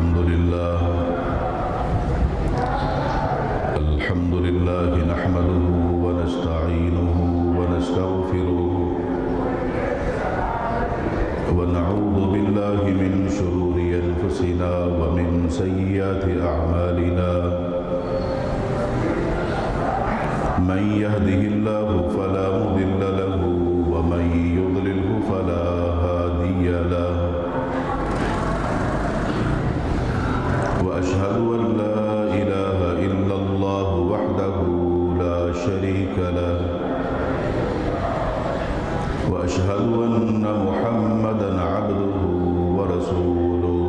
الحمد لله نحمده ونستعينه ونستغفره ونعوذ بالله من شرور أنفسنا ومن سيئات أعمالنا من يهده الله فلا مضل له ومن يضلله فلا هادي له وأشهد أن لا إله إلا الله وحده لا شريك له وأشهد أن محمدًا عبده ورسوله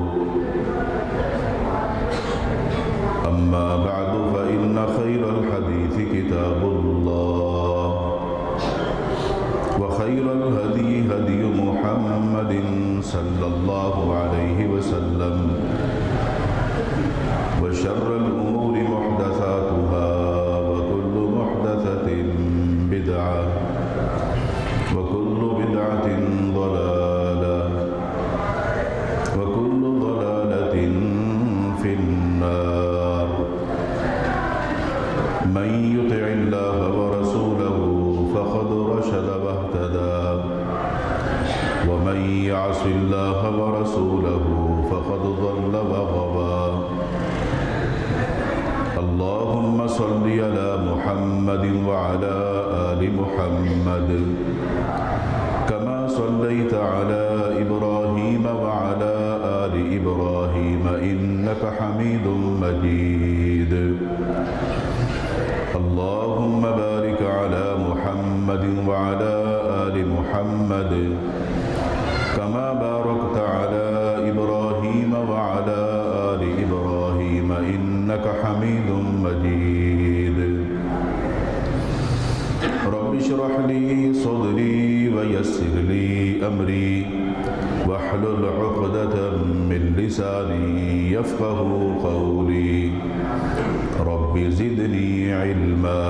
أما بعد فإن خير الحديث كتاب الله وخير الهدي هدي محمد صلى الله عليه وسلم وشر الأمور محدثاتها وكل محدثة بدعة وكل بدعة ضلالة وكل ضلالة في النار من يطع الله ورسوله فقد رشد واهتدى ومن يعص الله ورسوله فقد ضل وغوى اللهم صل على محمد وعلى آل محمد كما صليت على إبراهيم وعلى آل إبراهيم إنك حميد مجيد اللهم بارك على محمد وعلى آل محمد كما باركت على إبراهيم وعلى آل إبراهيم إنك حميد مجيد رب اشرح لي صدري ويسر لي أمري واحلل عقدة من لساني يفقه قولي رب زدني علما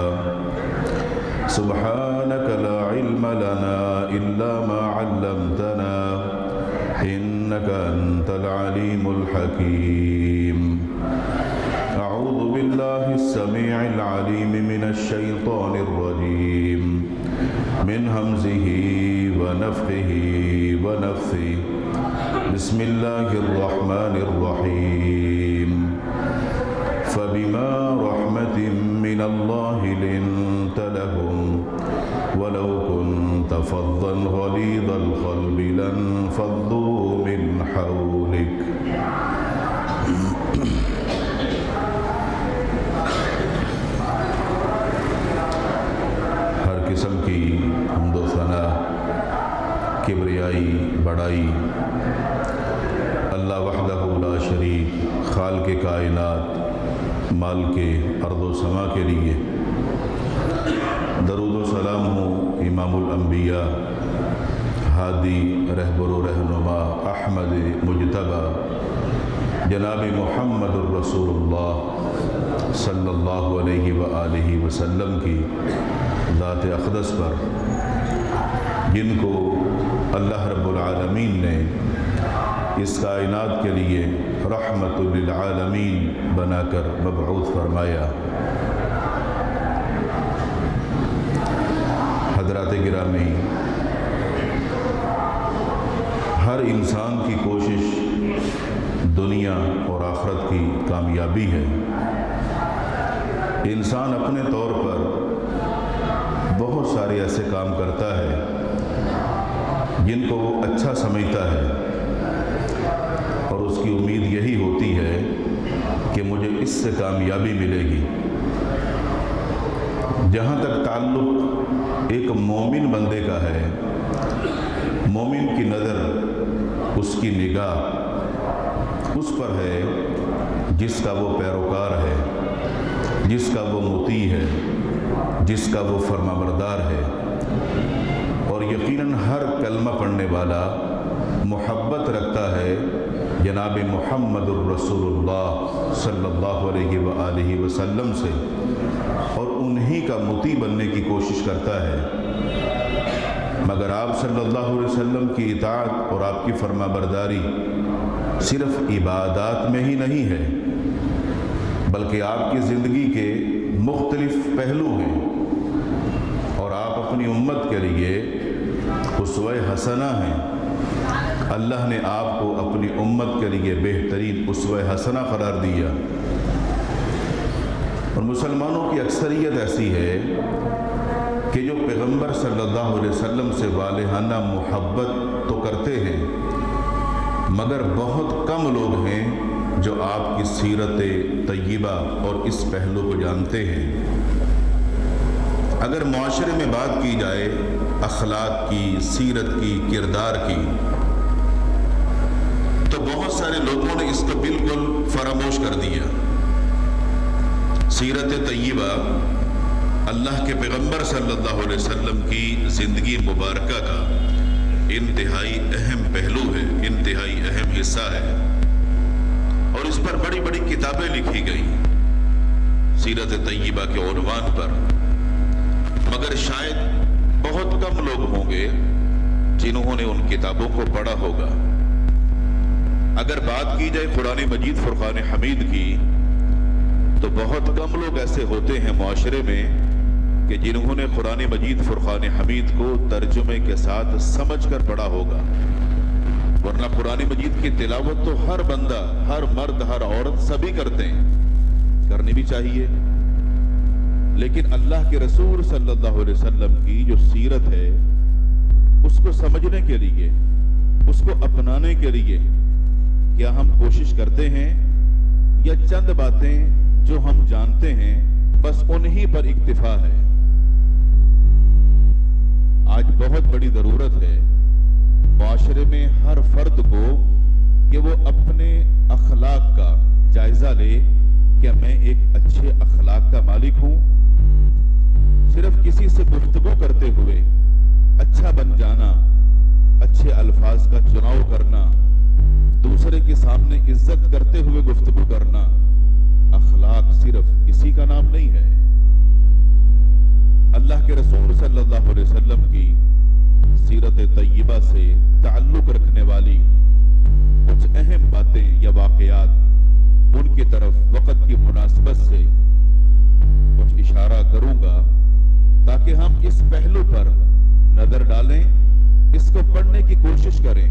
سبحانك لا علم لنا إلا ما علمتنا إنك أنت العليم الحكيم أعوذ بالله السميع العليم من الشيطان الرجيم من همزه ونفخه ونفثه بسم الله الرحمن الرحيم فبما رحمة من الله لنت لهم ولو كنت فظا غليظ القلب لانفضوا من حولك ہر قسم کی حمد و ثنا کبریائی بڑائی اللہ وحدہ لا شریک خالق کائنات مالک ارض و سما کے لیے درود و سلام ہو امام الانبیاء ہادی رہبر و رہنما احمد مجتبی جناب محمد الرسول اللہ صلی اللہ علیہ وآلہ وسلم کی ذات اقدس پر جن کو اللہ رب العالمین نے اس کائنات کے لیے رحمت للعالمین بنا کر مبعوث فرمایا۔ حضرات گرامی، ہر انسان کی کوشش دنیا اور آخرت کی کامیابی ہے۔ انسان اپنے طور پر بہت سارے ایسے کام کرتا ہے جن کو وہ اچھا سمجھتا ہے اور اس کی امید یہی ہوتی ہے کہ مجھے اس سے کامیابی ملے گی۔ جہاں تک تعلق ایک مومن بندے کا ہے، مومن کی نظر، اس کی نگاہ اس پر ہے جس کا وہ پیروکار ہے، جس کا وہ مطیع ہے، جس کا وہ فرمانبردار ہے، اور یقیناً ہر کلمہ پڑھنے والا محبت رکھتا ہے جناب محمد الرسول اللہ صلی اللہ علیہ وآلہ وسلم سے، اور انہی کا مطیع بننے کی کوشش کرتا ہے۔ مگر آپ صلی اللہ علیہ وسلم کی اطاعت اور آپ کی فرمانبرداری صرف عبادات میں ہی نہیں ہے، بلکہ آپ کی زندگی کے مختلف پہلو ہیں، اور آپ اپنی امت کے لیے اسوہ حسنہ ہیں۔ اللہ نے آپ کو اپنی امت کے لیے بہترین اسوہ حسنہ قرار دیا، اور مسلمانوں کی اکثریت ایسی ہے کہ جو پیغمبر صلی اللہ علیہ وسلم سے والہانہ محبت تو کرتے ہیں، مگر بہت کم لوگ ہیں جو آپ کی سیرت طیبہ اور اس پہلو کو جانتے ہیں۔ اگر معاشرے میں بات کی جائے اخلاق کی، سیرت کی، کردار کی، تو بہت سارے لوگوں نے اس کو بالکل فراموش کر دیا۔ سیرت طیبہ اللہ کے پیغمبر صلی اللہ علیہ وسلم کی زندگی مبارکہ کا انتہائی اہم پہلو ہے، انتہائی اہم حصہ ہے، اور اس پر بڑی بڑی کتابیں لکھی گئیں سیرت طیبہ کے عنوان پر، مگر شاید بہت کم لوگ ہوں گے جنہوں نے ان کتابوں کو پڑھا ہوگا۔ اگر بات کی جائے قرآن مجید فرقان حمید کی، تو بہت کم لوگ ایسے ہوتے ہیں معاشرے میں کہ جنہوں نے قرآن مجید فرقان حمید کو ترجمے کے ساتھ سمجھ کر پڑھا ہوگا، ورنہ قرآن مجید کی تلاوت تو ہر بندہ، ہر مرد، ہر عورت سبھی کرتے ہیں، کرنی بھی چاہیے، لیکن اللہ کے رسول صلی اللہ علیہ وسلم کی جو سیرت ہے اس کو سمجھنے کے لیے، اس کو اپنانے کے لیے کیا ہم کوشش کرتے ہیں، یا چند باتیں جو ہم جانتے ہیں بس انہی پر اکتفا ہے؟ آج بہت بڑی ضرورت ہے معاشرے میں ہر فرد کو کہ وہ اپنے اخلاق کا جائزہ لے، کیا میں ایک اچھے اخلاق کا مالک ہوں؟ صرف کسی سے گفتگو کرتے ہوئے اچھا بن جانا، اچھے الفاظ کا چناؤ کرنا، دوسرے کے سامنے عزت کرتے ہوئے گفتگو کرنا، اخلاق صرف اسی کا نام نہیں ہے۔ اللہ کے رسول صلی اللہ علیہ وسلم کی سیرت طیبہ سے تعلق رکھنے والی کچھ اہم باتیں یا واقعات، ان کی طرف وقت کی مناسبت سے کچھ اشارہ کروں گا تاکہ ہم اس پہلو پر نظر ڈالیں، اس کو پڑھنے کی کوشش کریں،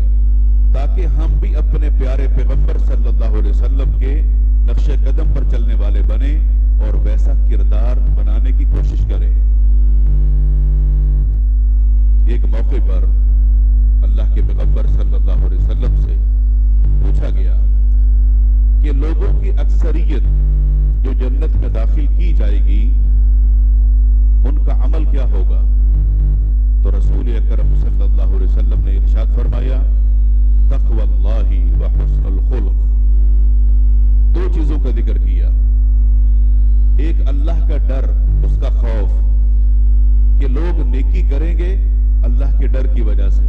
تاکہ ہم بھی اپنے پیارے پیغمبر صلی اللہ علیہ وسلم کے نقش قدم پر چلنے والے بنیں اور ویسا کردار بنانے کی کوشش کریں۔ ایک موقع پر اللہ کے پیغمبر صلی اللہ علیہ وسلم سے پوچھا گیا کہ لوگوں کی اکثریت جو جنت میں داخل کی جائے گی ان کا عمل کیا ہوگا؟ تو رسول اکرم صلی اللہ علیہ وسلم نے ارشاد فرمایا، تقوی اللہ و حسن الخلق۔ دو چیزوں کا ذکر کیا، ایک اللہ کا ڈر، اس کا خوف کہ لوگ نیکی کریں گے اللہ کے ڈر کی وجہ سے،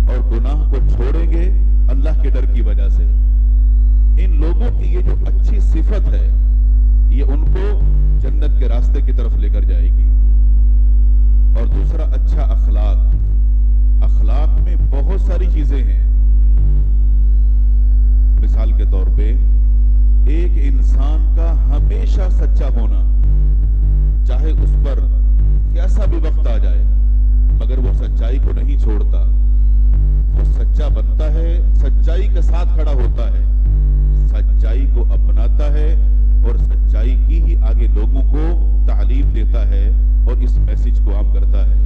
اور گناہ کو چھوڑیں گے اللہ کے ڈر کی وجہ سے۔ ان لوگوں کی یہ جو اچھی صفت ہے یہ ان کو جنت کے راستے کی طرف لے کر جائے گی۔ اور دوسرا اچھا اخلاق، اخلاق میں بہت ساری چیزیں ہیں۔ مثال کے طور پہ ایک انسان کا ہمیشہ سچا ہونا، چاہے اس پر کیسا بھی وقت آ جائے مگر وہ سچائی کو نہیں چھوڑتا، وہ سچا بنتا ہے، سچائی کے ساتھ کھڑا ہوتا ہے، سچائی کو اپناتا ہے اور سچائی کی ہی آگے لوگوں کو تعلیم دیتا ہے اور اس میسج کو عام کرتا ہے۔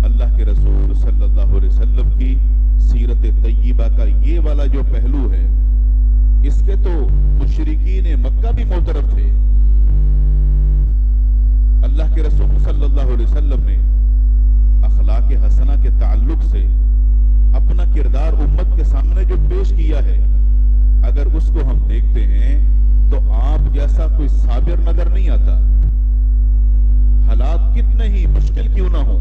اللہ کے رسول صلی اللہ علیہ وسلم کی سیرت طیبہ کا یہ والا جو پہلو ہے، اس کے تو مشرکین مکہ بھی معترف تھے۔ اللہ کے رسول صلی اللہ علیہ وسلم نے اخلاق حسنہ کے تعلق سے اپنا کردار امت کے سامنے جو پیش کیا ہے، اگر اس کو ہم دیکھتے ہیں تو آپ جیسا کوئی صابر نظر نہیں آتا۔ حالات کتنے ہی مشکل کیوں نہ ہوں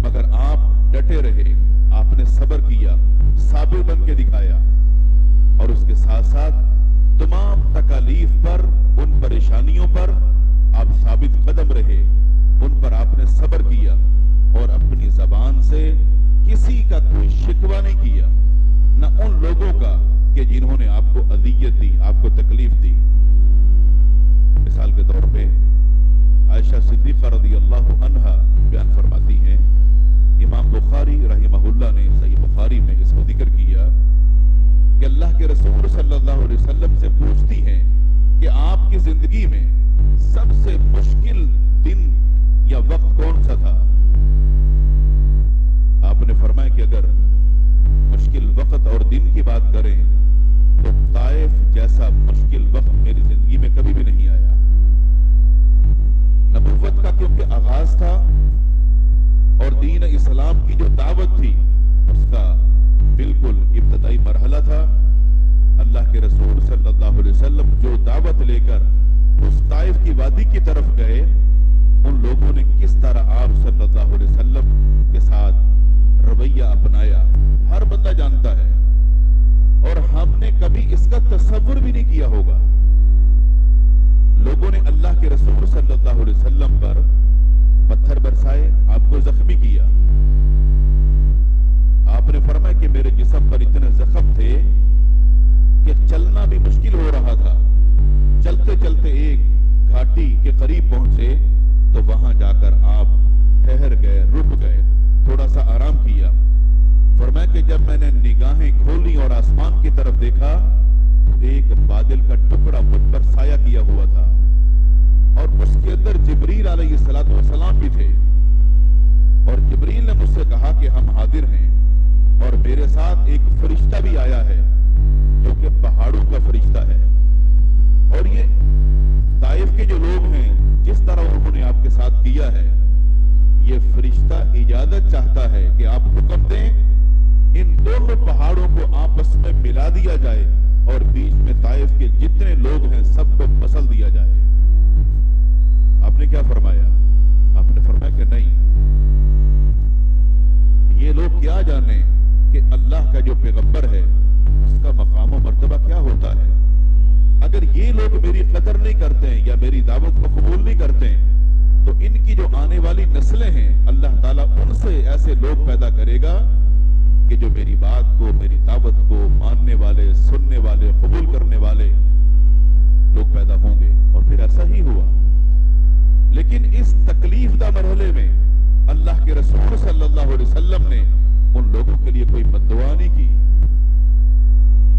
مگر آپ ڈٹے رہے، آپ نے صبر کیا، صابر بن کے دکھایا، اور اس کے ساتھ ساتھ تمام تکالیف پر، ان پریشانیوں پر آپ ثابت قدم رہے، ان پر آپ نے صبر کیا اور اپنی زبان سے کسی کا کوئی شکوہ نہیں کیا، نہ ان نے آپ کو اذیت دی، آپ کو تکلیف دی. مثال کے طور پہ عائشہ صدیقہ رضی اللہ عنہا بیان فرماتی ہیں، امام بخاری رحمہ اللہ نے صحیح بخاری میں اس کو ذکر کیا کہ اللہ کے رسول صلی اللہ علیہ وسلم سے پوچھتی ہیں کہ آپ کی زندگی میں سب سے مشکل دن یا وقت کون سا تھا؟ آپ نے فرمایا کہ اگر مشکل وقت اور دن کی بات کریں تو طائف جیسا مشکل وقت میری زندگی میں کبھی بھی نہیں آیا. نبوت کا کیونکہ آغاز تھا اور دین اسلام کی جو دعوت تھی اس کا بالکل ابتدائی مرحلہ تھا. اللہ کے رسول صلی اللہ علیہ وسلم جو دعوت لے کر اس طائف کی وادی کی طرف گئے، ان لوگوں نے کس طرح آپ صلی اللہ علیہ وسلم کے ساتھ رویہ اپنایا ہر بندہ جانتا ہے، اور ہم نے کبھی اس کا تصور بھی نہیں کیا ہوگا. لوگوں نے اللہ کے رسول صلی اللہ علیہ وسلم پر پتھر برسائے، آپ کو زخمی کیا. آپ نے فرمایا کہ میرے جسم پر اتنے زخم تھے کہ چلنا بھی مشکل ہو رہا تھا. چلتے چلتے ایک گھاٹی کے قریب پہنچے تو وہاں جا کر آپ ٹھہر گئے، رک گئے، تھوڑا سا آرام کیا. فرمایا کہ جب میں نے نگاہیں کھولی اور آسمان کی طرف دیکھا تو ایک بادل کا ٹکڑا مجھ پر سایہ کیا ہوا تھا، اور اس کے اندر جبریل علیہ السلام بھی تھے. اور جبریل نے مجھ سے کہا کہ ہم حاضر ہیں، اور میرے ساتھ ایک فرشتہ بھی آیا ہے جو کہ پہاڑوں کا فرشتہ ہے. اور یہ طائف کے جو لوگ ہیں جس طرح انہوں نے آپ کے ساتھ کیا ہے، یہ فرشتہ اجازت چاہتا ہے کہ آپ حکم دیں ان دونوں پہاڑوں کو آپس میں ملا دیا جائے اور بیچ میں طائف کے جتنے لوگ ہیں سب کو مسل دیا جائے. آپ نے کیا فرمایا؟ آپ نے فرمایا کہ نہیں، یہ لوگ کیا جانے کہ اللہ کا جو پیغمبر ہے اس کا مقام و مرتبہ کیا ہوتا ہے. اگر یہ لوگ میری قدر نہیں کرتے ہیں یا میری دعوت کو قبول نہیں کرتے ہیں تو ان کی جو آنے والی نسلیں ہیں اللہ تعالیٰ ان سے ایسے لوگ پیدا کرے گا کہ جو میری بات کو، میری دعوت کو ماننے والے، سننے والے، قبول کرنے والے لوگ پیدا ہوں گے. اور پھر ایسا ہی ہوا. لیکن اس تکلیف دہ مرحلے میں اللہ کے رسول صلی اللہ علیہ وسلم نے ان لوگوں کے لیے کوئی بد دعا نہیں کی.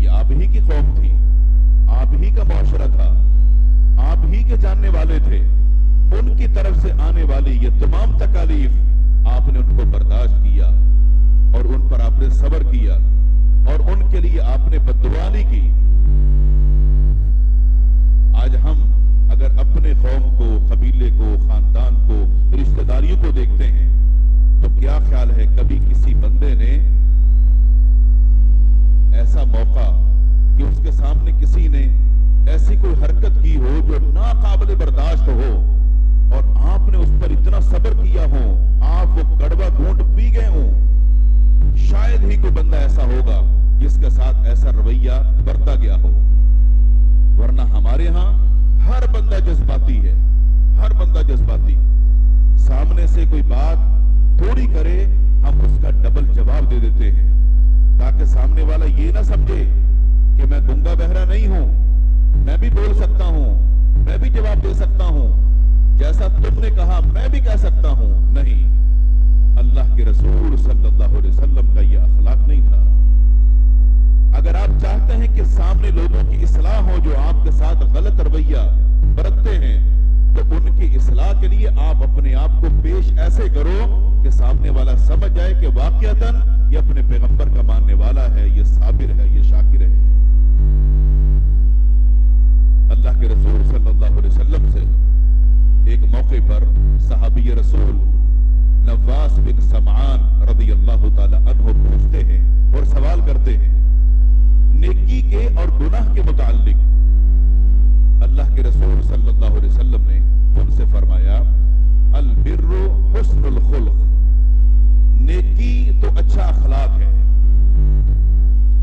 یہ آپ ہی کی قوم تھی، آپ ہی کا معاشرہ تھا، آپ ہی کے جاننے والے تھے. ان کی طرف سے آنے والی یہ تمام تکالیف آپ نے ان کو برداشت کیا اور ان پر آپ نے صبر کیا اور ان کے لیے آپ نے بد دعا نہیں کی. آج ہم اگر اپنے قوم کو، قبیلے کو، خاندان کو، رشتہ داریوں کو دیکھتے ہیں تو کیا خیال ہے کبھی کسی بندے نے ایسا موقع کہ اس کے سامنے کسی نے ایسی کوئی حرکت کی ہو جو ناقابل برداشت ہو اور آپ نے اس پر اتنا صبر کیا ہو، آپ وہ کڑوا گھونٹ پی گئے ہوں؟ شاید ہی کوئی بندہ ایسا ہوگا جس کے ساتھ ایسا رویہ برتا گیا ہو. ورنہ ہمارے ہاں ہر بندہ جذباتی ہے، ہر بندہ جذباتی. سامنے سے کوئی بات تھوڑی کرے ہم اس کا ڈبل جواب دے دیتے ہیں تاکہ سامنے والا یہ نہ سمجھے کہ میں گنگا بہرا نہیں ہوں، میں بھی بول سکتا ہوں، میں بھی جواب دے سکتا ہوں، جیسا تم نے کہا میں بھی کہہ سکتا ہوں. نہیں، اللہ کے رسول صلی اللہ علیہ وسلم کا یہ اخلاق نہیں تھا. اگر آپ چاہتے ہیں کہ سامنے لوگوں کی اصلاح ہو جو آپ کے ساتھ غلط رویہ برتتے ہیں تو ان کی اصلاح کے لیے آپ اپنے آپ کو پیش ایسے کرو کہ سامنے والا سمجھ جائے کہ واقعتاً یہ اپنے پیغمبر کا ماننے والا ہے، یہ صابر ہے، یہ شاکر ہے. اللہ کے رسول صلی اللہ علیہ وسلم سے ایک موقع پر صحابی رسول نواس بن سمعان رضی اللہ تعالی عنہ پوچھتے ہیں اور سوال کرتے ہیں نیکی کے اور گناہ کے متعلق. اللہ کے رسول صلی اللہ علیہ وسلم نے ان سے فرمایا البر حسن الخلق، نیکی تو اچھا اخلاق ہے.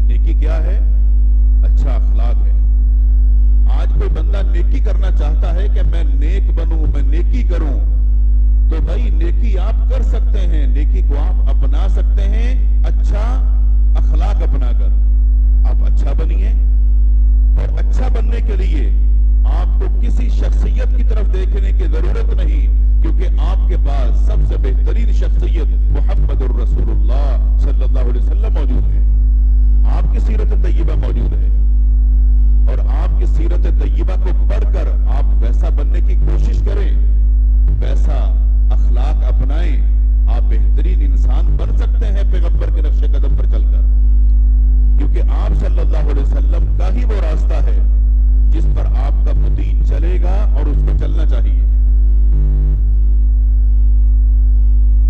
نیکی کیا ہے؟ اچھا اخلاق ہے. آج کوئی بندہ نیکی کرنا چاہتا ہے کہ میں نیک بنوں، میں نیکی کروں، تو بھائی نیکی آپ کر سکتے ہیں، نیکی کو آپ اپنا سکتے ہیں اچھا اخلاق اپنا کر. آپ اچھا بنیے، ضرورت نہیں، کیونکہ آپ کے پاس سب سے بہترین شخصیت محمد الرسول اللہ صلی اللہ علیہ وسلم موجود ہے، آپ کی سیرت طیبہ موجود ہے، اور آپ کی سیرت طیبہ کو پڑھ کر آپ ویسا بننے کی کوشش کریں، ویسا اخلاق اپنائیں، آپ بہترین انسان بن سکتے ہیں پیغمبر کے نقش قدم پر چل کر، کیونکہ آپ صلی اللہ علیہ وسلم کا ہی وہ راستہ ہے جس پر آپ کا مطیع چلے گا اور اس کو چلنا چاہیے۔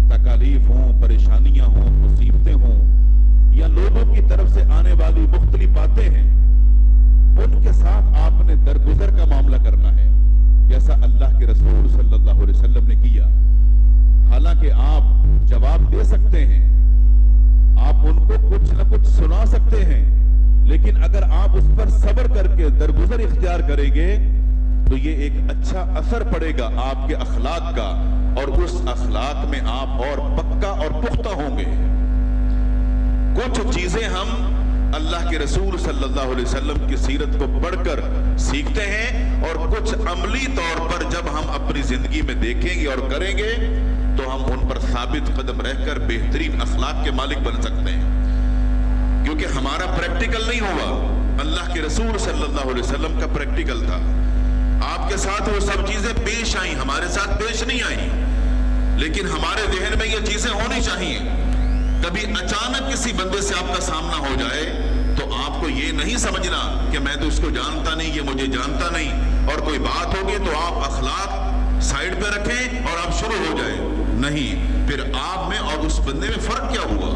تکالیف ہوں، پریشانیاں ہوں، مصیبتیں ہوں، یا لوگوں کی طرف سے آنے والی مختلف باتیں ہیں، ان کے ساتھ آپ نے درگزر کا معاملہ کرنا ہے، جیسا اللہ کے رسول صلی اللہ علیہ وسلم نے کیا۔ حالانکہ آپ جواب دے سکتے ہیں، آپ ان کو کچھ نہ کچھ سنا سکتے ہیں، لیکن اگر آپ اس پر صبر کر کے درگزر اختیار کریں گے تو یہ ایک اچھا اثر پڑے گا آپ کے اخلاق کا، اور اس اخلاق میں آپ اور پکا اور پختہ ہوں گے۔ کچھ چیزیں ہم اللہ کے رسول صلی اللہ علیہ وسلم کی سیرت کو پڑھ کر سیکھتے ہیں، اور کچھ عملی طور پر جب ہم اپنی زندگی میں دیکھیں گے اور کریں گے تو ہم ان پر ثابت قدم رہ کر بہترین اخلاق کے مالک بن سکتے ہیں، کیونکہ ہمارا پریکٹیکل نہیں ہوا، اللہ کے رسول صلی اللہ علیہ وسلم کا پریکٹیکل تھا۔ آپ کے ساتھ وہ سب چیزیں پیش آئیں، ہمارے ساتھ پیش نہیں آئیں، لیکن ہمارے ذہن میں یہ چیزیں ہونی چاہیے۔ کبھی اچانک کسی بندے سے آپ کا سامنا ہو جائے تو آپ کو یہ نہیں سمجھنا کہ میں تو اس کو جانتا نہیں، یہ مجھے جانتا نہیں، اور کوئی بات ہوگی تو آپ اخلاق سائیڈ پہ رکھیں اور آپ شروع ہو جائیں، نہیں، پھر آپ میں اور اس بندے میں فرق کیا ہوا؟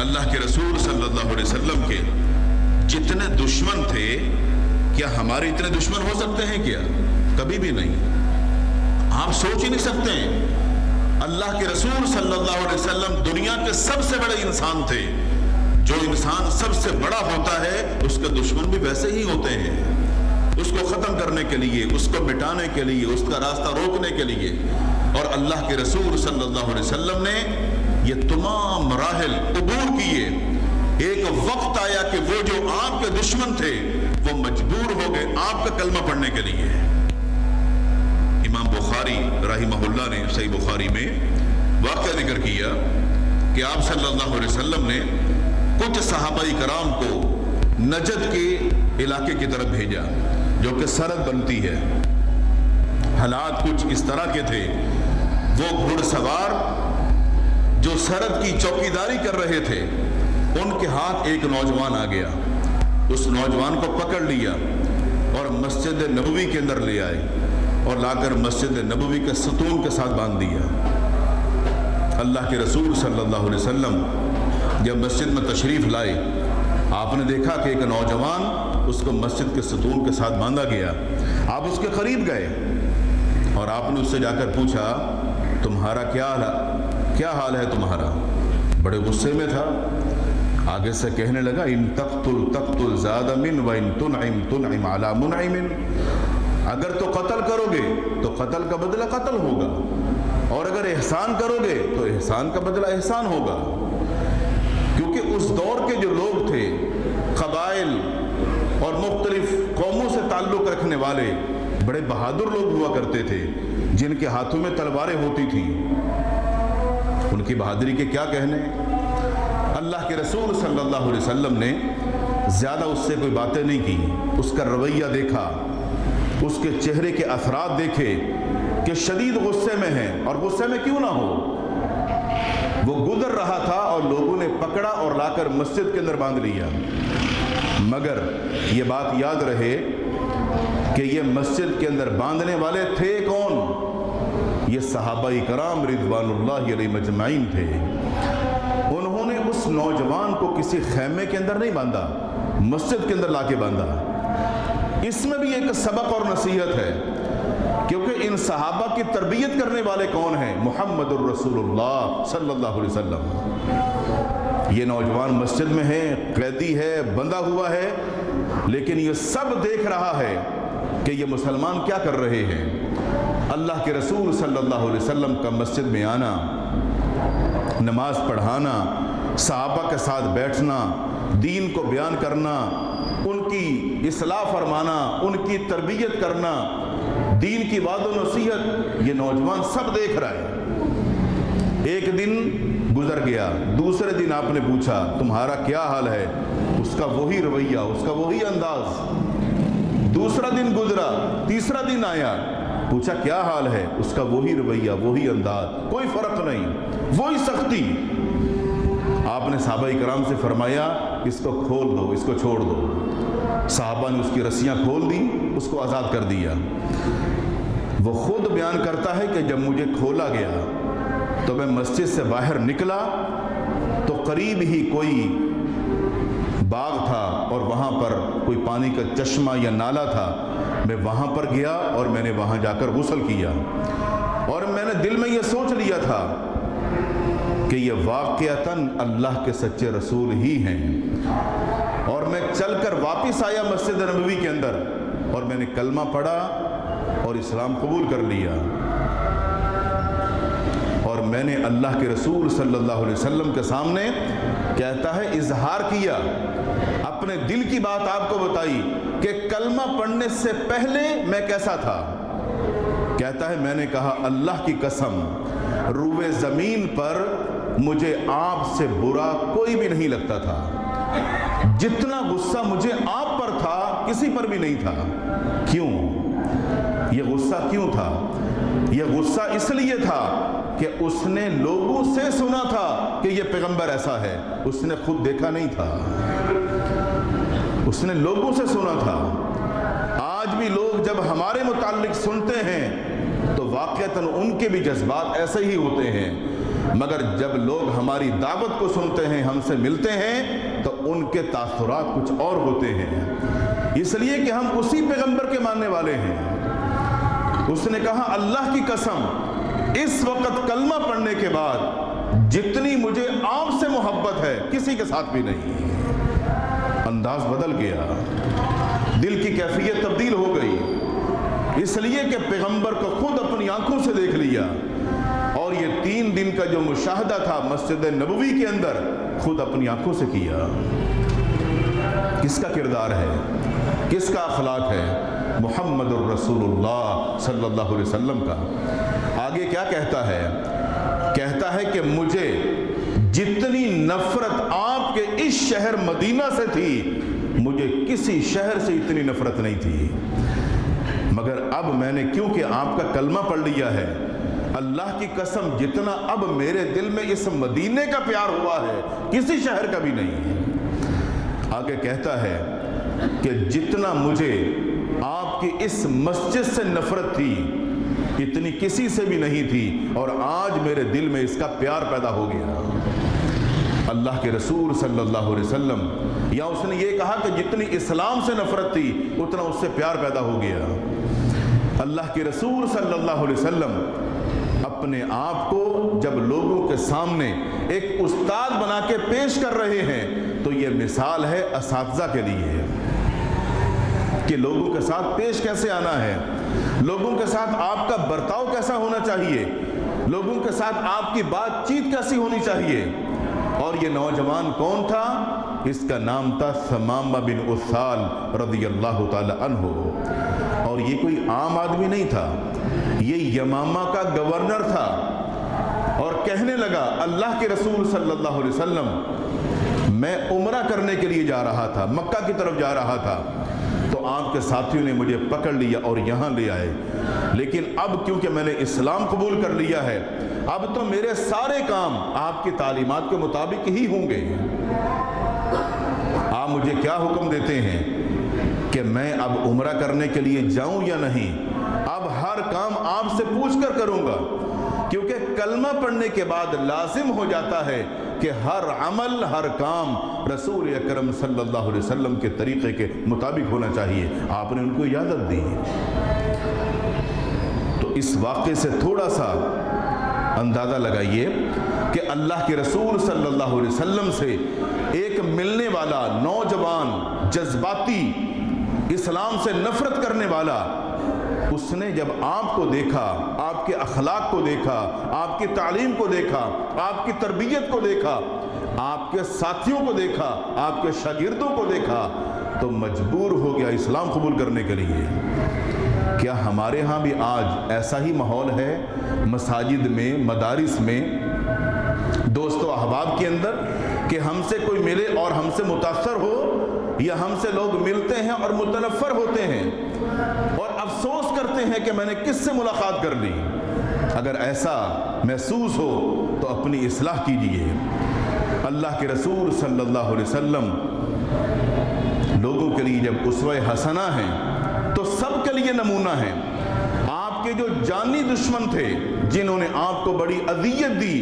اللہ کے رسول صلی اللہ علیہ وسلم کے جتنے دشمن تھے، کیا ہمارے اتنے دشمن ہو سکتے ہیں کیا؟ کبھی بھی نہیں، آپ سوچ ہی نہیں سکتے ہیں۔ اللہ کے رسول صلی اللہ علیہ وسلم دنیا کے سب سے بڑے انسان تھے۔ جو انسان سب سے بڑا ہوتا ہے اس کے دشمن بھی ویسے ہی ہوتے ہیں، اس کو ختم کرنے کے لیے، اس کو مٹانے کے لیے، اس کا راستہ روکنے کے لیے، اور اللہ کے رسول صلی اللہ علیہ وسلم نے یہ تمام مراحل عبور کیے۔ ایک وقت آیا کہ وہ جو آپ کے دشمن تھے وہ مجبور ہو گئے آپ کا کلمہ پڑھنے کے لیے۔ امام بخاری رحمہ اللہ نے صحیح بخاری میں واقعہ ذکر کیا کہ آپ صلی اللہ علیہ وسلم نے کچھ صحابہ کرام کو نجد کے علاقے کی طرف بھیجا جو کہ سرحد بنتی ہے۔ حالات کچھ اس طرح کے تھے، وہ گھڑ سوار جو سرحد کی چوکیداری کر رہے تھے، ان کے ہاتھ ایک نوجوان آ گیا، اس نوجوان کو پکڑ لیا اور مسجد نبوی کے اندر لے آئے اور لا کر مسجد نبوی کے ستون کے ساتھ باندھ دیا۔ اللہ کے رسول صلی اللہ علیہ وسلم جب مسجد میں تشریف لائے، آپ نے دیکھا کہ ایک نوجوان اس کو مسجد کے ستون کے ساتھ باندھا گیا۔ آپ اس کے قریب گئے اور آپ نے اس سے جا کر پوچھا، تمہارا کیا حال ہے تمہارا؟ بڑے غصے میں تھا، آگے سے کہنے لگا، ان تقتل زاد من وان تنعم علی منعم، اگر تو قتل کرو گے تو قتل کا بدلہ قتل ہوگا، اور اگر احسان کرو گے تو احسان کا بدلہ احسان ہوگا۔ کیونکہ اس دور کے جو لوگ تھے، قبائل اور مختلف قوموں سے تعلق رکھنے والے بڑے بہادر لوگ ہوا کرتے تھے، جن کے ہاتھوں میں تلواریں ہوتی تھیں۔ ان کی بہادری کے کیا کہنے؟ اللہ کے رسول صلی اللہ علیہ وسلم نے زیادہ اس سے کوئی باتیں نہیں کی، اس کا رویہ دیکھا، اس کے چہرے کے اثرات دیکھے کہ شدید غصے میں ہے، اور غصے میں کیوں نہ ہو، وہ گزر رہا تھا اور لوگوں نے پکڑا اور لا کر مسجد کے اندر باندھ لیا۔ مگر یہ بات یاد رہے کہ یہ مسجد کے اندر باندھنے والے تھے کون؟ یہ صحابہ کرام رضوان اللہ علیہ مجمعین تھے۔ انہوں نے اس نوجوان کو کسی خیمے کے اندر نہیں باندھا، مسجد کے اندر لا کے باندھا۔ اس میں بھی ایک سبق اور نصیحت ہے، کیونکہ ان صحابہ کی تربیت کرنے والے کون ہیں؟ محمد الرسول اللہ صلی اللہ علیہ وسلم۔ یہ نوجوان مسجد میں ہے، قیدی ہے، بندھا ہوا ہے، لیکن یہ سب دیکھ رہا ہے کہ یہ مسلمان کیا کر رہے ہیں۔ اللہ کے رسول صلی اللہ علیہ وسلم کا مسجد میں آنا، نماز پڑھانا، صحابہ کے ساتھ بیٹھنا، دین کو بیان کرنا، ان کی اصلاح فرمانا، ان کی تربیت کرنا، دین کی وعد و نصیحت یہ نوجوان سب دیکھ رہا ہے۔ ایک دن گزر گیا، دوسرے دن آپ نے پوچھا تمہارا کیا حال ہے، اس کا وہی رویہ، اس کا وہی انداز۔ دوسرا دن گزرا، تیسرا دن آیا، پوچھا کیا حال ہے، اس کا وہی رویہ، وہی انداز، کوئی فرق نہیں، وہی سختی۔ آپ نے صحابہ کرام سے فرمایا اس کو کھول دو، اس کو چھوڑ دو۔ صحابہ نے اس کی رسیاں کھول دی، اس کو آزاد کر دیا۔ وہ خود بیان کرتا ہے کہ جب مجھے کھولا گیا تو میں مسجد سے باہر نکلا تو قریب ہی کوئی باغ تھا اور وہاں پر کوئی پانی کا چشمہ یا نالا تھا۔ میں وہاں پر گیا اور میں نے وہاں جا کر غسل کیا، اور میں نے دل میں یہ سوچ لیا تھا کہ یہ واقعتاً اللہ کے سچے رسول ہی ہیں۔ اور میں چل کر واپس آیا مسجد نبوی کے اندر اور میں نے کلمہ پڑھا اور اسلام قبول کر لیا، اور میں نے اللہ کے رسول صلی اللہ علیہ وسلم کے سامنے کہتا ہے اظہار کیا، اپنے دل کی بات آپ کو بتائی کہ کلمہ پڑھنے سے پہلے میں کیسا تھا۔ کہتا ہے میں نے کہا اللہ کی قسم روئے زمین پر مجھے آپ سے برا کوئی بھی نہیں لگتا تھا، جتنا غصہ مجھے آپ پر تھا کسی پر بھی نہیں تھا۔ کیوں؟ یہ غصہ کیوں تھا؟ یہ غصہ اس لیے تھا کہ اس نے لوگوں سے سنا تھا کہ یہ پیغمبر ایسا ہے، اس نے خود دیکھا نہیں تھا، اس نے لوگوں سے سنا تھا۔ آج بھی لوگ جب ہمارے متعلق سنتے ہیں تو واقعتاً ان کے بھی جذبات ایسے ہی ہوتے ہیں، مگر جب لوگ ہماری دعوت کو سنتے ہیں، ہم سے ملتے ہیں، تو ان کے تاثرات کچھ اور ہوتے ہیں، اس لیے کہ ہم اسی پیغمبر کے ماننے والے ہیں۔ اس نے کہا اللہ کی قسم اس وقت کلمہ پڑھنے کے بعد جتنی مجھے آپ سے محبت ہے کسی کے ساتھ بھی نہیں۔ انداز بدل گیا، دل کی کیفیت تبدیل ہو گئی، اس لیے کہ پیغمبر کو خود اپنی آنکھوں سے دیکھ لیا، اور یہ 3 دن کا جو مشاہدہ تھا مسجد نبوی کے اندر خود اپنی آنکھوں سے کیا۔ کس کا کردار ہے، کس کا اخلاق ہے؟ محمد الرسول اللہ صلی اللہ علیہ وسلم کا۔ آگے کیا کہتا ہے؟ کہتا ہے کہ مجھے جتنی نفرت آپ کے اس شہر مدینہ سے تھی مجھے کسی شہر سے اتنی نفرت نہیں تھی، مگر اب میں نے کیونکہ آپ کا کلمہ پڑھ لیا ہے، اللہ کی قسم جتنا اب میرے دل میں اس مدینے کا پیار ہوا ہے کسی شہر کا بھی نہیں۔ آگے کہتا ہے کہ جتنا مجھے آپ کی اس مسجد سے نفرت تھی اتنی کسی سے بھی نہیں تھی، اور آج میرے دل میں اس کا پیار پیدا ہو گیا۔ اللہ کے رسول صلی اللہ علیہ وسلم، یا اس نے یہ کہا کہ جتنی اسلام سے نفرت تھی اتنا اس سے پیار پیدا ہو گیا۔ اللہ کے رسول صلی اللہ علیہ وسلم اپنے آپ کو جب لوگوں کے سامنے ایک استاد بنا کے پیش کر رہے ہیں تو یہ مثال ہے اساتذہ کے لیے کہ لوگوں کے ساتھ پیش کیسے آنا ہے، لوگوں کے ساتھ آپ کا برتاؤ کیسا ہونا چاہیے، لوگوں کے ساتھ آپ کی بات چیت کیسی ہونی چاہیے۔ اور یہ نوجوان کون تھا؟ اس کا نام تھا ثمامہ بن اثال رضی اللہ تعالی عنہ، اور یہ کوئی عام آدمی نہیں تھا، یہ یمامہ کا گورنر تھا، اور کہنے لگا اللہ کے رسول صلی اللہ علیہ وسلم میں عمرہ کرنے کے لیے جا رہا تھا، مکہ کی طرف جا رہا تھا، تو آپ کے ساتھیوں نے مجھے پکڑ لیا اور یہاں لے آئے، لیکن اب کیونکہ میں نے اسلام قبول کر لیا ہے اب تو میرے سارے کام آپ کی تعلیمات کے مطابق ہی ہوں گے۔ آپ مجھے کیا حکم دیتے ہیں کہ میں اب عمرہ کرنے کے لیے جاؤں یا نہیں؟ اب ہر کام آپ سے پوچھ کر کروں گا، کیونکہ کلمہ پڑھنے کے بعد لازم ہو جاتا ہے کہ ہر عمل ہر کام رسول اکرم صلی اللہ علیہ وسلم کے طریقے کے مطابق ہونا چاہیے۔ آپ نے ان کو اجازت دی۔ تو اس واقعے سے تھوڑا سا اندازہ لگائیے کہ اللہ کے رسول صلی اللہ علیہ وسلم سے ایک ملنے والا نوجوان جذباتی اسلام سے نفرت کرنے والا، اس نے جب آپ کو دیکھا، آپ کے اخلاق کو دیکھا، آپ کی تعلیم کو دیکھا، آپ کی تربیت کو دیکھا، آپ کے ساتھیوں کو دیکھا، آپ کے شاگردوں کو دیکھا، تو مجبور ہو گیا اسلام قبول کرنے کے لیے۔ کیا ہمارے ہاں بھی آج ایسا ہی ماحول ہے مساجد میں، مدارس میں، دوست و احباب کے اندر، کہ ہم سے کوئی ملے اور ہم سے متاثر ہو، یا ہم سے لوگ ملتے ہیں اور متنفر ہوتے ہیں اور افسوس کرتے ہیں کہ میں نے کس سے ملاقات کر لی؟ اگر ایسا محسوس ہو تو اپنی اصلاح کیجیے۔ اللہ کے رسول صلی اللہ علیہ وسلم لوگوں کے لیے جب اسوہ حسنہ ہیں تو سب کے لیے نمونہ ہیں۔ آپ کے جو جانی دشمن تھے، جنہوں نے آپ کو بڑی اذیت دی،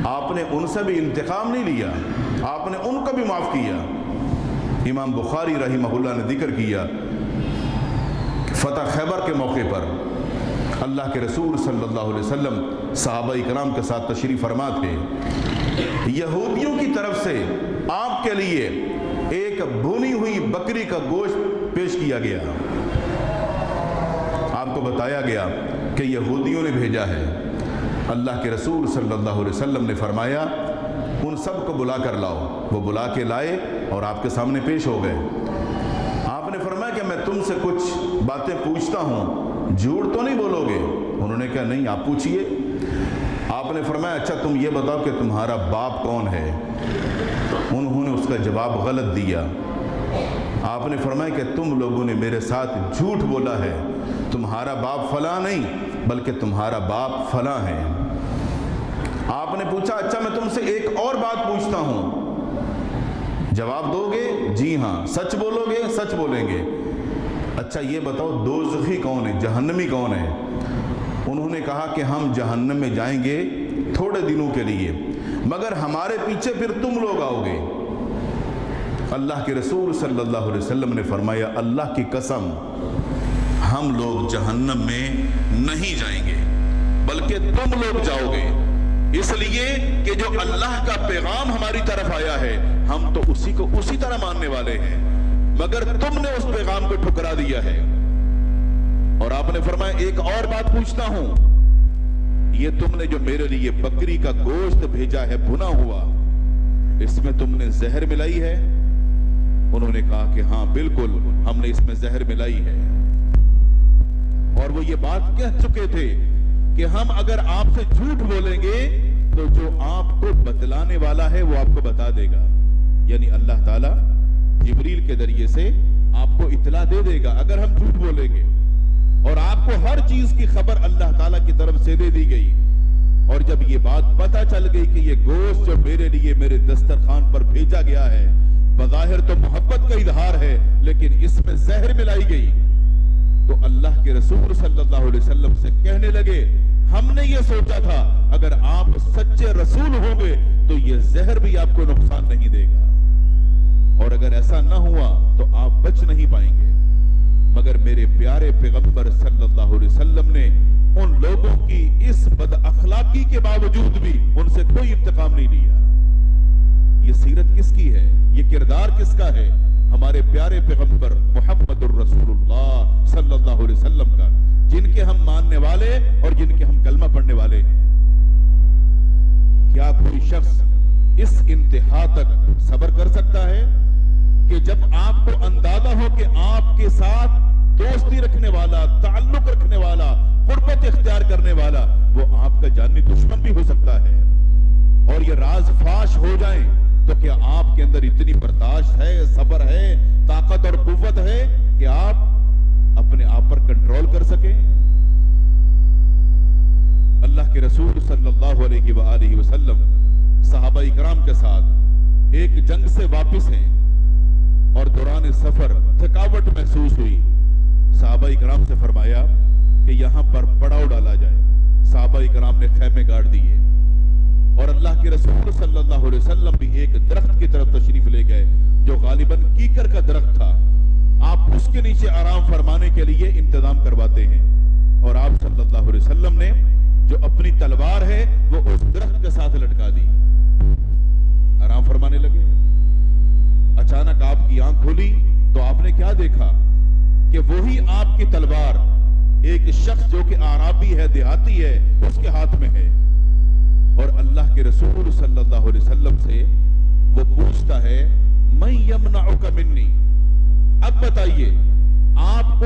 آپ نے ان سے بھی انتقام نہیں لیا، آپ نے ان کو بھی معاف کیا۔ امام بخاری رحمہ اللہ نے ذکر کیا فتح خیبر کے موقع پر اللہ کے رسول صلی اللہ علیہ وسلم صحابہ کرام کے ساتھ تشریف فرما تھے۔ یہودیوں کی طرف سے آپ کے لیے ایک بھونی ہوئی بکری کا گوشت پیش کیا گیا۔ آپ کو بتایا گیا کہ یہودیوں نے بھیجا ہے۔ اللہ کے رسول صلی اللہ علیہ وسلم نے فرمایا ان سب کو بلا کر لاؤ۔ وہ بلا کے لائے اور آپ کے سامنے پیش ہو گئے۔ آپ نے فرمایا کہ میں تم سے کچھ باتیں پوچھتا ہوں، جھوٹ تو نہیں بولو گے؟ انہوں نے کہا نہیں، آپ پوچھئے۔ آپ نے فرمایا اچھا تم یہ بتاؤ کہ تمہارا باپ کون ہے؟ انہوں نے اس کا جواب غلط دیا۔ آپ نے فرمایا کہ تم لوگوں نے میرے ساتھ جھوٹ بولا ہے، تمہارا باپ فلاں نہیں بلکہ تمہارا باپ فلاں ہے۔ آپ نے پوچھا اچھا میں تم سے ایک اور بات پوچھتا ہوں، جواب دو گے؟ جی ہاں۔ سچ بولو گے؟ سچ بولیں گے۔ اچھا یہ بتاؤ دوزخی کون ہے، جہنمی کون ہے؟ انہوں نے کہا کہ ہم جہنم میں جائیں گے تھوڑے دنوں کے لیے، مگر ہمارے پیچھے پھر تم لوگ آؤ گے۔ اللہ کے رسول صلی اللہ علیہ وسلم نے فرمایا اللہ کی قسم ہم لوگ جہنم میں نہیں جائیں گے بلکہ تم لوگ جاؤ گے، اس لیے کہ جو اللہ کا پیغام ہماری طرف آیا ہے ہم تو اسی کو اسی طرح ماننے والے ہیں، مگر تم نے اس پیغام کو ٹھکرا دیا ہے۔ اور آپ نے فرمایا ایک اور بات پوچھتا ہوں، یہ تم نے جو میرے لیے بکری کا گوشت بھیجا ہے بھنا ہوا، اس میں تم نے زہر ملائی ہے؟ انہوں نے کہا کہ ہاں بالکل ہم نے اس میں زہر ملائی ہے۔ اور وہ یہ بات کہہ چکے تھے کہ ہم اگر آپ سے جھوٹ بولیں گے تو جو آپ کو بتلانے والا ہے وہ آپ کو بتا دے گا، یعنی اللہ تعالیٰ جبریل کے ذریعے سے آپ کو اطلاع دے دے گا اگر ہم جھوٹ بولیں گے۔ اور آپ کو ہر چیز کی خبر اللہ تعالیٰ کی طرف سے دے دی گئی۔ اور جب یہ بات پتہ چل گئی کہ یہ گوشت جو میرے لیے میرے دسترخوان پر بھیجا گیا ہے بظاہر تو محبت کا اظہار ہے لیکن اس میں زہر ملائی گئی، تو اللہ کے رسول صلی اللہ علیہ وسلم سے کہنے لگے ہم نے یہ سوچا تھا اگر آپ سچے رسول ہوں گے تو یہ زہر بھی آپ کو نقصان نہیں دے گا، اور اگر ایسا نہ ہوا تو آپ بچ نہیں پائیں گے۔ مگر میرے پیارے پیغمبر صلی اللہ علیہ وسلم نے ان لوگوں کی اس بد اخلاقی کے باوجود بھی ان سے کوئی انتقام نہیں لیا۔ یہ سیرت کس کی ہے؟ یہ کردار کس کا ہے؟ ہمارے پیارے پیغمبر محمد الرسول اللہ صلی اللہ علیہ وسلم کا، جن کے ہم ماننے والے اور جن کے ہم کلمہ پڑھنے والے ہیں۔ کیا کوئی شخص اس انتہا تک صبر کر سکتا ہے کہ جب آپ کو اندازہ ہو کہ آپ کے ساتھ دوستی رکھنے والا، تعلق رکھنے والا، قربت اختیار کرنے والا وہ آپ کا جانی دشمن بھی ہو سکتا ہے، اور یہ راز فاش ہو جائیں تو کیا آپ کے اندر اتنی برداشت ہے، صبر ہے، طاقت اور قوت ہے کہ آپ اپنے آپ پر کنٹرول کر سکیں؟ اللہ کے رسول صلی اللہ علیہ وآلہ وسلم صحابہ اکرام کے ساتھ ایک جنگ سے واپس ہیں اور دوران سفر تھکاوٹ محسوس ہوئی۔ صحابہ اکرام سے فرمایا کہ یہاں پر پڑاؤ ڈالا جائے۔ صحابہ اکرام نے خیمے گاڑ دیے اور اللہ کے رسول صلی اللہ علیہ وسلم بھی ایک درخت کی طرف تشریف لے گئے جو غالباً کیکر کا درخت تھا۔ آپ اس کے نیچے آرام فرمانے کے لیے انتظام کرواتے ہیں، اور آپ صلی اللہ علیہ وسلم نے جو اپنی تلوار ہے وہ اس درخت کے ساتھ لٹکا دی، آرام فرمانے لگے۔ اچانک آپ کی آنکھ کھلی تو آپ نے کیا دیکھا کہ وہی آپ کی تلوار ایک شخص جو کہ اعرابی ہے، دیہاتی ہے، اس کے ہاتھ میں ہے، اور اللہ کے رسول صلی اللہ علیہ وسلم سے وہ پوچھتا ہے من یمنعک منی، اب بتائیے آپ کو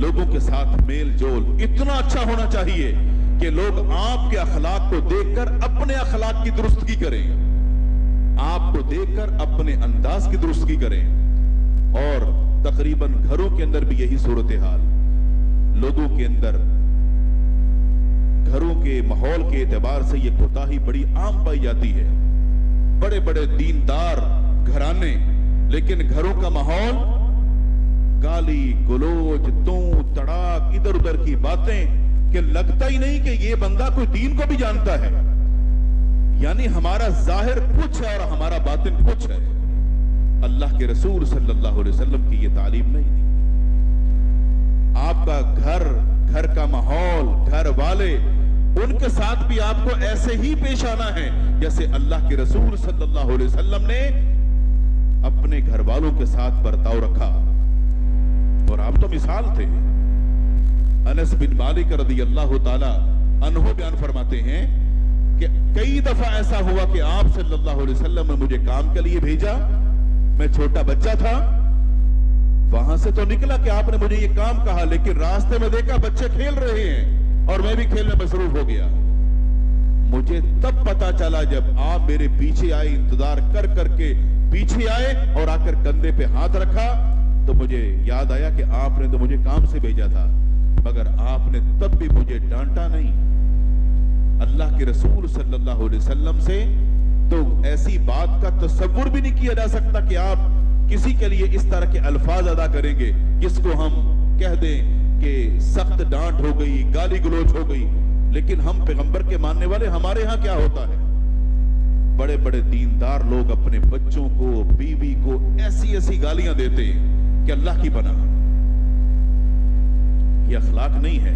لوگوں کے ساتھ میل جول اتنا اچھا ہونا چاہیے کہ لوگ آپ کے اخلاق کو دیکھ کر اپنے اخلاق کی درستگی کریں، آپ کو دیکھ کر اپنے انداز کی درستگی کریں۔ اور تقریباً گھروں کے اندر بھی یہی صورتحال، لوگوں کے اندر گھروں کے ماحول کے اعتبار سے یہ کوتاہی بڑی عام پائی جاتی ہے۔ بڑے بڑے دیندار گھرانے، لیکن گھروں کا ماحول گالی گلوچ توں تڑاک ادھر ادھر کی باتیں کہ لگتا ہی نہیں کہ یہ بندہ کوئی دین کو بھی جانتا ہے، یعنی ہمارا ظاہر کچھ ہے اور ہمارا باطن کچھ ہے۔ اللہ کے رسول صلی اللہ علیہ وسلم کی یہ تعلیم نہیں تھی۔ آپ کا گھر کا ماحول، گھر والے، ان کے ساتھ بھی آپ کو ایسے ہی پیش آنا ہے جیسے اللہ کے رسول صلی اللہ علیہ وسلم نے اپنے گھر والوں کے ساتھ برتاؤ رکھا۔ اور آپ تو مثال تھے۔ انس بن مالک رضی اللہ تعالی عنہ بیان فرماتے ہیں کہ کئی دفعہ ایسا ہوا کہ آپ صلی اللہ علیہ وسلم نے مجھے کام کے لیے بھیجا، میں چھوٹا بچہ تھا، وہاں سے تو نکلا کہ آپ نے مجھے یہ کام کہا، لیکن راستے میں دیکھا بچے کھیل رہے ہیں اور میں بھی کھیل میں مصروف ہو گیا۔ مجھے تب پتا چلا جب آپ میرے پیچھے آئے، انتظار کر کر کے پیچھے آئے اور آ کر کندھے پہ ہاتھ رکھا، تو مجھے یاد آیا کہ آپ نے تو مجھے کام سے بھیجا تھا، مگر آپ نے تب بھی مجھے ڈانٹا نہیں۔ اللہ کے رسول صلی اللہ علیہ وسلم سے تو ایسی بات کا تصور بھی نہیں کیا جا سکتا کہ آپ کسی کے لیے اس طرح کے الفاظ ادا کریں گے جس کو ہم کہہ دیں کہ سخت ڈانٹ ہو گئی، گالی گلوچ ہو گئی۔ لیکن ہم پیغمبر کے ماننے والے، ہمارے ہاں کیا ہوتا ہے؟ بڑے بڑے دیندار لوگ اپنے بچوں کو، بیوی کو ایسی ایسی گالیاں دیتے ہیں کہ اللہ کی پناہ۔ یہ اخلاق نہیں ہے،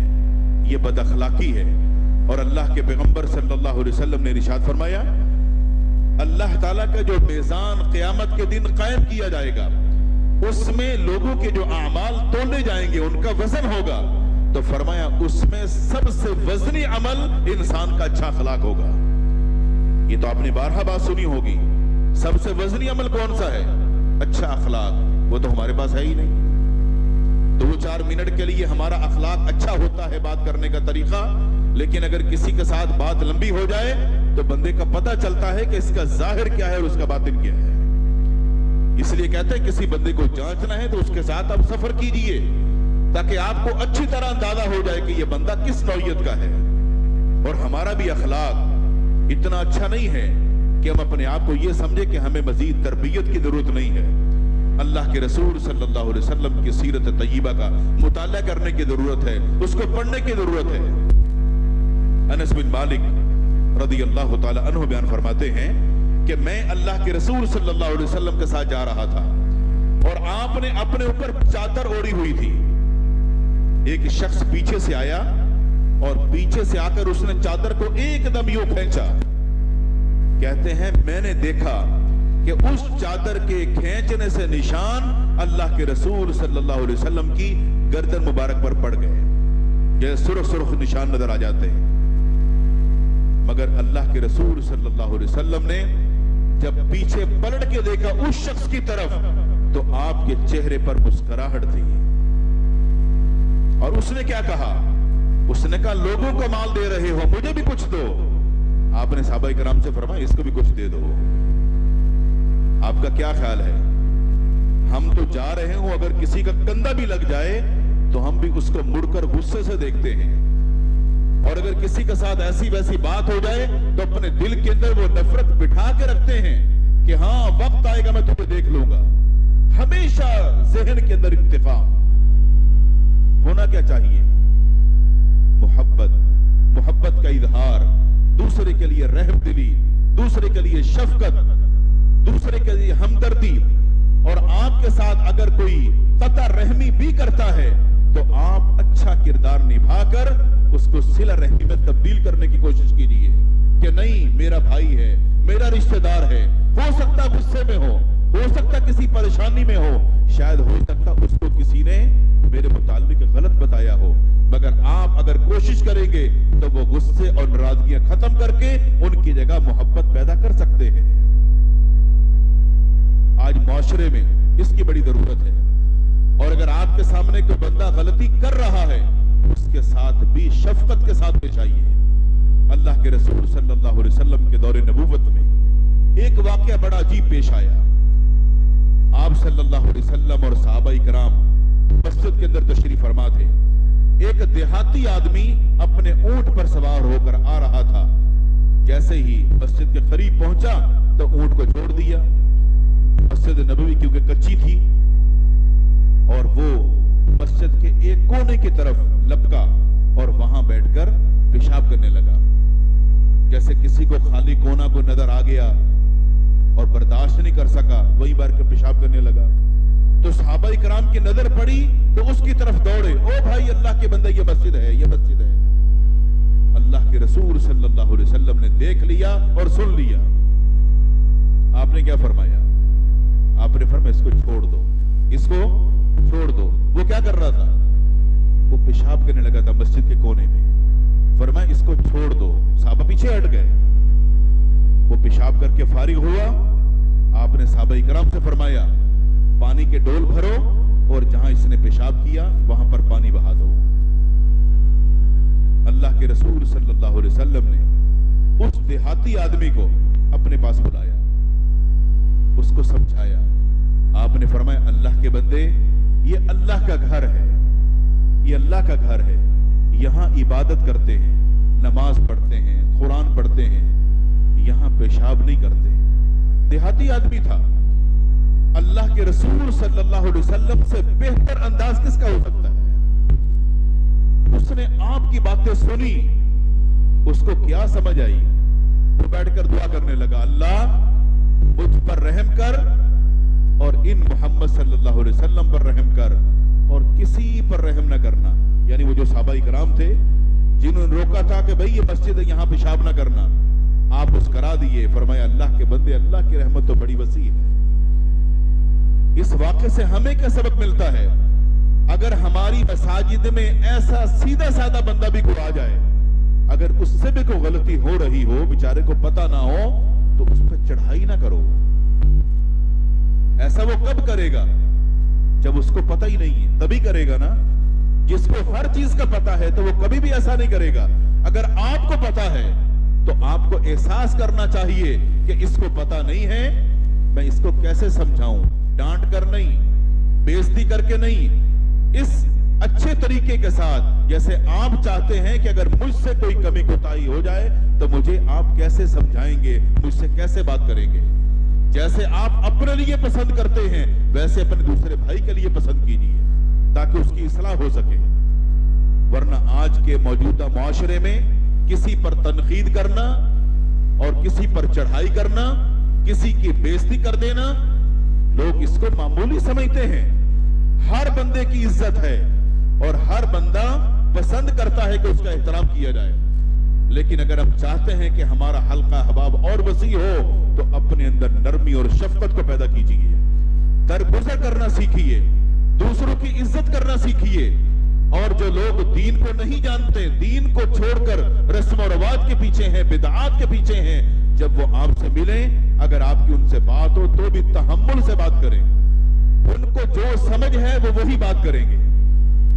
یہ بد اخلاقی ہے۔ اور اللہ کے پیغمبر صلی اللہ علیہ وسلم نے ارشاد فرمایا، اللہ تعالیٰ کا جو میزان قیامت کے دن قائم کیا جائے گا، اس میں لوگوں کے جو اعمال تولے جائیں گے، ان کا وزن ہوگا، تو فرمایا اس میں سب سے وزنی عمل انسان کا اچھا اخلاق ہوگا۔ یہ تو آپ نے بارہا بات سنی ہوگی، سب سے وزنی عمل کون سا ہے؟ اچھا اخلاق۔ وہ تو ہمارے پاس ہے ہی نہیں۔ 2-4 منٹ کے لیے ہمارا اخلاق اچھا ہوتا ہے، بات کرنے کا طریقہ، لیکن اگر کسی کے ساتھ بات لمبی ہو جائے تو بندے کا پتہ چلتا ہے کہ اس کا ظاہر کیا ہے اور اس کا باطن کیا ہے۔ اس لیے کہتے ہیں کسی بندے کو جانچنا ہے تو اس کے ساتھ آپ سفر کیجئے، تاکہ آپ کو اچھی طرح اندازہ ہو جائے کہ یہ بندہ کس نوعیت کا ہے۔ اور ہمارا بھی اخلاق اتنا اچھا نہیں ہے کہ ہم اپنے آپ کو یہ سمجھے کہ ہمیں مزید تربیت کی ضرورت نہیں ہے۔ اللہ کے رسول صلی اللہ علیہ وسلم کی سیرت طیبہ کا مطالعہ کرنے کی ضرورت ہے، اس کو پڑھنے کی ضرورت ہے۔ انس بن مالک رضی اللہ تعالی عنہ بیان فرماتے ہیں کہ میں اللہ کے رسول صلی اللہ علیہ وسلم کے ساتھ جا رہا تھا اور آپ نے اپنے اوپر چادر اوڑھی ہوئی تھی۔ ایک شخص پیچھے سے آیا اور پیچھے سے آ کر اس نے چادر کو ایک دم یوں کھینچا۔ کہتے ہیں میں نے دیکھا کہ اس چادر کے کھینچنے سے نشان اللہ کے رسول صلی اللہ علیہ وسلم کی گردن مبارک پر پڑ گئے، یہ سرخ سرخ نشان نظر آ جاتے ہیں۔ مگر اللہ کے رسول صلی اللہ علیہ وسلم نے جب پیچھے پلٹ کے دیکھا اس شخص کی طرف تو آپ کے چہرے پر مسکراہٹ تھی، اور اس نے کیا کہا؟ اس نے کہا لوگوں کو مال دے رہے ہو، مجھے بھی کچھ دو۔ آپ نے صحابہ کرام سے فرمایا اس کو بھی کچھ دے دو۔ آپ کا کیا خیال ہے؟ ہم تو جا رہے ہوں، اگر کسی کا کندھا بھی لگ جائے تو ہم بھی اس کو مڑ کر غصے سے دیکھتے ہیں، اور اگر کسی کے ساتھ ایسی ویسی بات ہو جائے تو اپنے دل کے اندر وہ نفرت بٹھا کے رکھتے ہیں کہ ہاں وقت آئے گا میں تجھے دیکھ لوں گا۔ ہمیشہ ذہن کے اندر انتقام ہونا کیا چاہیے؟ محبت کا اظہار، دوسرے کے لیے رحم دلی، دوسرے کے لیے شفقت، دوسرے کے لیے ہمدردی۔ اور آپ کے ساتھ اگر کوئی قطع رحمی بھی کرتا ہے تو آپ اچھا کردار نبھا کر اس کو صلہ رحمی میں تبدیل کرنے کی کوشش کیجیے کہ نہیں میرا بھائی ہے، میرا رشتہ دار ہے، ہو سکتا غصے میں ہو سکتا کسی پریشانی میں ہو، شاید ہو سکتا اس کو کسی نے میرے متعلق غلط بتایا ہو، مگر آپ اگر کوشش کریں گے تو وہ غصے اور ناراضگیاں ختم کر کے ان کی جگہ محبت پیدا کر سکتے ہیں۔ آج معاشرے میں اس کی بڑی ضرورت ہے، اور اگر آپ کے سامنے کوئی بندہ غلطی کر رہا ہے اس کے ساتھ بھی شفقت کے ساتھ پیش آئیے۔ اللہ کے رسول صلی اللہ علیہ وسلم کے دور نبوت میں ایک واقعہ بڑا عجیب پیش آیا۔ آپ صلی اللہ علیہ وسلم اور صحابہ کرام مسجد کے اندر تشریف فرما تھے۔ ایک دیہاتی آدمی اپنے اونٹ پر سوار ہو کر آ رہا تھا۔ جیسے ہی مسجد کے قریب پہنچا تو اونٹ کو چھوڑ دیا۔ مسجد نبوی کیونکہ کچی تھی اور وہ مسجد کے ایک کونے کی طرف لپکا اور وہاں بیٹھ کر پیشاب کرنے لگا۔ جیسے کسی کو خالی کونا کو نظر آ گیا اور برداشت نہیں کر سکا، وہی بار کے پیشاب کرنے لگا۔ تو صحابہ کرام کی نظر پڑی تو اس کی طرف دوڑے، او بھائی اللہ کے بندے یہ مسجد ہے، یہ مسجد ہے۔ اللہ کے رسول صلی اللہ علیہ وسلم نے دیکھ لیا اور سن لیا۔ آپ نے کیا فرمایا؟ آپ نے فرمایا اس کو چھوڑ دو، اس کو چھوڑ دو۔ وہ کیا کر رہا تھا؟ وہ پیشاب کرنے لگا تھا مسجد کے کونے میں۔ فرمایا اس کو چھوڑ دو۔ صحابہ پیچھے ہٹ گئے۔ وہ پیشاب کر کے فارغ ہوا۔ آپ نے صحابہ کرام سے فرمایا پانی کے ڈول بھرو اور جہاں اس نے پیشاب کیا وہاں پر پانی بہا دو۔ اللہ کے رسول صلی اللہ علیہ وسلم نے اس دیہاتی آدمی کو اپنے پاس بلایا، اس کو سمجھایا۔ آپ نے فرمایا اللہ کے بندے یہ اللہ کا گھر ہے، یہ اللہ کا گھر ہے، یہاں عبادت کرتے ہیں، نماز پڑھتے ہیں، قرآن پڑھتے ہیں، یہاں پیشاب نہیں کرتے۔ دیہاتی آدمی تھا۔ اللہ کے رسول صلی اللہ علیہ وسلم سے بہتر انداز کس کا ہو سکتا ہے؟ اس نے آپ کی باتیں سنی، اس کو کیا سمجھ آئی؟ وہ بیٹھ کر دعا کرنے لگا، اللہ مجھ پر رحم کر اور ان محمد صلی اللہ علیہ وسلم پر رحم کر اور کسی پر رحم نہ کرنا۔ یعنی وہ جو صحابہ کرام تھے جنہوں نے روکا تھا کہ بھئی یہ مسجد ہے یہاں پیشاب نہ کرنا، آپ اس کرا دیے۔ فرمایا اللہ کے بندے اللہ کی رحمت تو بڑی وسیع ہے۔ اس واقعے سے ہمیں کیا سبق ملتا ہے؟ اگر ہماری مساجد میں ایسا سیدھا سادہ بندہ بھی کوئی آ جائے، اگر اس سے بھی کوئی غلطی ہو رہی ہو، بیچارے کو پتہ نہ ہو، تو اس پہ چڑھائی نہ کرو۔ ایسا وہ کب کرے گا؟ جب اس کو پتہ ہی نہیں ہے تبھی کرے گا نا۔ جس کو ہر چیز کا پتہ ہے تو وہ کبھی بھی ایسا نہیں کرے گا۔ اگر آپ کو پتہ ہے تو آپ کو احساس کرنا چاہیے کہ اس کو پتہ نہیں ہے، میں اس کو کیسے سمجھاؤں؟ ڈانٹ کر نہیں، بےعزتی کر کے نہیں، اس اچھے طریقے کے ساتھ جیسے آپ چاہتے ہیں کہ اگر مجھ سے کوئی کمی کوتاہی ہو جائے تو مجھے آپ کیسے سمجھائیں گے، مجھ سے کیسے بات کریں گے۔ جیسے آپ اپنے لیے پسند کرتے ہیں ویسے اپنے دوسرے بھائی کے لیے پسند کیجیے تاکہ اس کی اصلاح ہو سکے۔ ورنہ آج کے موجودہ معاشرے میں کسی پر تنقید کرنا اور کسی پر چڑھائی کرنا، کسی کی بےعزتی کر دینا، لوگ اس کو معمولی سمجھتے ہیں۔ ہر بندے کی عزت ہے اور ہر بندہ پسند کرتا ہے کہ اس کا احترام کیا جائے، لیکن اگر ہم چاہتے ہیں کہ ہمارا حلقہ احباب اور وسیع ہو تو اپنے اندر نرمی اور شفقت کو پیدا کیجیے، درگزر کرنا سیکھیے، دوسروں کی عزت کرنا سیکھیے۔ اور جو لوگ دین کو نہیں جانتے، دین کو چھوڑ کر رسم و رواج کے پیچھے ہیں، بدعات کے پیچھے ہیں، جب وہ آپ سے ملیں، اگر آپ کی ان سے بات ہو تو بھی تحمل سے بات کریں۔ ان کو جو سمجھ ہے وہ وہی بات کریں گے۔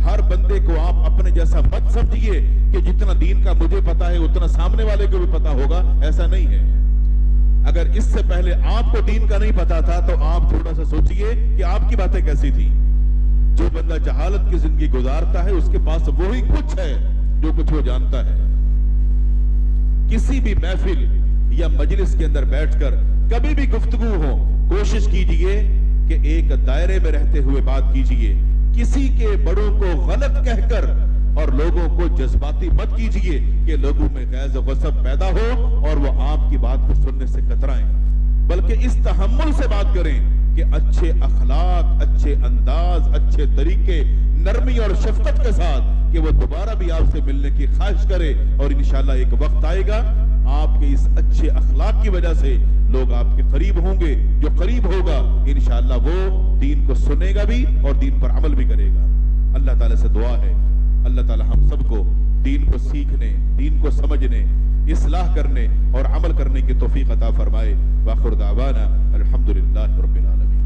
ہر بندے کو آپ اپنے جیسا مت سمجھیے کہ جتنا دین کا مجھے پتا ہے اتنا سامنے والے کو بھی پتا ہوگا، ایسا نہیں ہے۔ اگر اس سے پہلے آپ کو دین کا نہیں پتا تھا تو آپ تھوڑا سا سوچئے کہ آپ کی باتیں کیسی تھی۔ جو بندہ جہالت کی زندگی گزارتا ہے اس کے پاس وہی کچھ ہے جو کچھ وہ جانتا ہے۔ کسی بھی محفل یا مجلس کے اندر بیٹھ کر کبھی بھی گفتگو ہو، کوشش کیجئے کہ ایک دائرے میں رہتے ہوئے بات کیجئے، کسی کے بڑوں کو غلط کہہ کر اور لوگوں کو جذباتی مت کیجئے کہ لوگوں میں غیظ و غضب پیدا ہو اور وہ آپ کی بات کو سننے سے کترائیں، بلکہ اس تحمل سے بات کریں کہ اچھے اخلاق، اچھے انداز، اچھے طریقے، نرمی اور شفقت کے ساتھ کہ وہ دوبارہ بھی آپ سے ملنے کی خواہش کرے، اور انشاءاللہ ایک وقت آئے گا آپ کے اس اچھے اخلاق کی وجہ سے لوگ آپ کے قریب ہوں گے، جو قریب ہوگا انشاءاللہ وہ دین کو سنے گا بھی اور دین پر عمل بھی کرے گا۔ اللہ تعالیٰ سے دعا ہے اللہ تعالیٰ ہم سب کو دین کو سیکھنے، دین کو سمجھنے، اصلاح کرنے اور عمل کرنے کی توفیق عطا فرمائے۔ وآخر دعوانا الحمدللہ رب العالمین۔